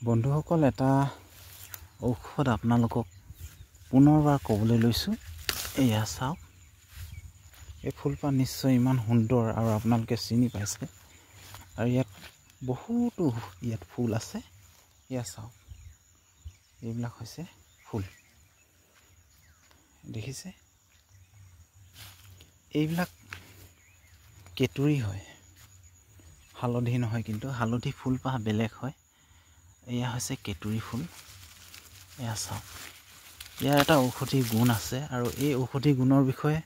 বন্ধুসকল, এটা ঔষধ আপোনালোকক পুনৰবাৰ ক'বলৈ লৈছোঁ। এয়া চাওক, এই ফুলপাহ নিশ্চয় ইমান সুন্দৰ আৰু আপোনালোকে চিনি পাইছে। আৰু ইয়াত বহুতো ফুল আছে। এয়া চাওক, এইবিলাক হৈছে ফুল, দেখিছে? এইবিলাক কেতুৰী হয়, হালধি নহয়। কিন্তু হালধি ফুলপাহ বেলেগ হয়। এয়া হৈছে কেতুৰী ফুল। এয়া চাওক, ইয়াৰ এটা ঔষধি গুণ আছে, আৰু এই ঔষধি গুণৰ বিষয়ে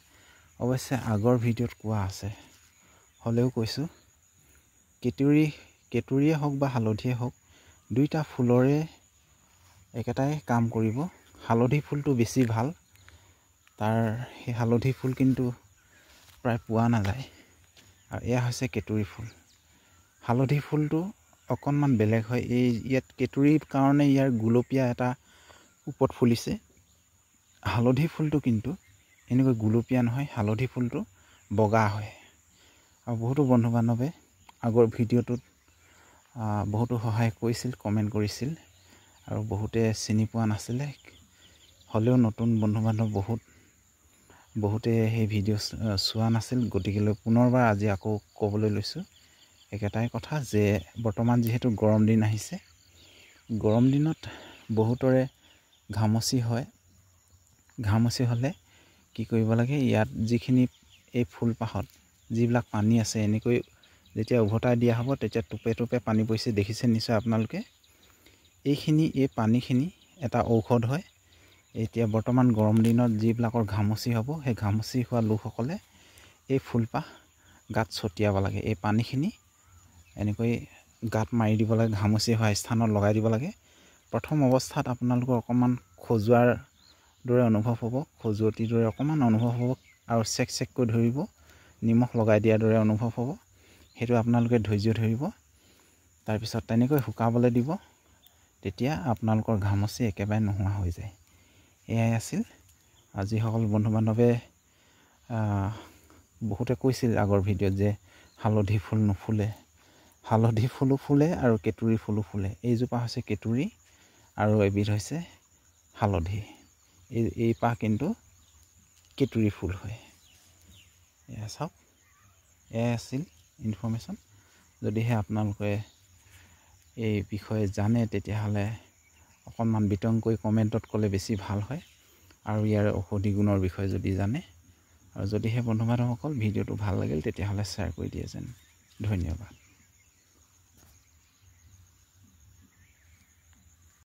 অৱশ্যে আগৰ ভিডিঅ'ত কোৱা আছে, হ'লেও কৈছোঁ। কেতুৰীয়ে হওক বা হালধিয়ে হওক, দুইটা ফুলৰে একেটাই কাম কৰিব। হালধি ফুলটো বেছি ভাল, সেই হালধি ফুল কিন্তু প্ৰায় পোৱা নাযায়। আৰু এয়া হৈছে কেতুৰী ফুল। হালধি ফুলটো অকণমান বেলেগ হয়। ইয়াত কেতুৰীৰ কাৰণে ইয়াৰ গুলপীয়া এটা ওপৰত ফুলিছে। হালধি ফুলটো কিন্তু এনেকৈ গুলপীয়া নহয়, হালধি ফুলটো বগা হয়। আৰু বহুতো বন্ধু বান্ধৱে আগৰ ভিডিঅ'টোত বহুতো সহায় কৰিছিল, কমেণ্ট কৰিছিল, আৰু বহুতে চিনি পোৱা নাছিলে। হ'লেও নতুন বন্ধু বান্ধৱ বহুতে সেই ভিডিঅ' চোৱা নাছিল। গতিকেলৈ পুনৰবাৰ আজি আকৌ ক'বলৈ লৈছোঁ একেটাই কথা, যে বৰ্তমান যিহেতু গৰম দিন আহিছে, গৰম দিনত বহুতৰে ঘামচি হয়। ঘামচি হ'লে কি কৰিব লাগে, ইয়াত যিখিনি এই ফুলপাহত যিবিলাক পানী আছে, এনেকৈ যেতিয়া উভতাই দিয়া হ'ব, তেতিয়া টোপে টোপে পানী পৰিছে, দেখিছে নিশ্চয় আপোনালোকে। এই পানীখিনি এটা ঔষধ হয়। এতিয়া বৰ্তমান গৰম দিনত যিবিলাকৰ ঘামচি হ'ব, সেই ঘামচি হোৱা লোকসকলে এই ফুলপাহ গাত ছটিয়াব লাগে। এই পানীখিনি এনেকৈ গাত মাৰি দিব লাগে, ঘামচি হোৱা স্থানত লগাই দিব লাগে। প্ৰথম অৱস্থাত আপোনালোকৰ অকণমান খজুৱাৰ দৰে অনুভৱ হ'ব, খজুৱতিৰ দৰে অকণমান অনুভৱ হ'ব, আৰু চেককৈ ধৰিব, নিমখ লগাই দিয়াৰ দৰে অনুভৱ হ'ব। সেইটো আপোনালোকে ধৈৰ্য ধৰিব। তাৰপিছত তেনেকৈ শুকাবলৈ দিব। তেতিয়া আপোনালোকৰ ঘামচি একেবাৰে নোহোৱা হৈ যায়। এয়াই আছিল। যিসকল বন্ধু বান্ধৱে বহুতে কৈছিল আগৰ ভিডিঅ'ত যে হালধি ফুল নুফুলে। হালধি ফুলো ফুলে আৰু কেতুৰী ফুলো ফুলে। এইজোপা হৈছে কেতুৰী আৰু এবিধ হৈছে হালধি। এই পাহ কিন্তু কেতুৰী ফুল হয়। এয়া চাওক, এয়াই আছিল ইনফৰ্মেশ্যন। যদিহে আপোনালোকে এই বিষয়ে জানে, তেতিয়াহ'লে অকণমান বিতংকৈ কমেণ্টত ক'লে বেছি ভাল হয়। আৰু ইয়াৰ ঔষধি গুণৰ বিষয়ে যদি জানে, আৰু যদিহে বন্ধু বান্ধৱসকল ভিডিঅ'টো ভাল লাগিল, তেতিয়াহ'লে শ্বেয়াৰ কৰি দিয়ে যেন। ধন্যবাদ।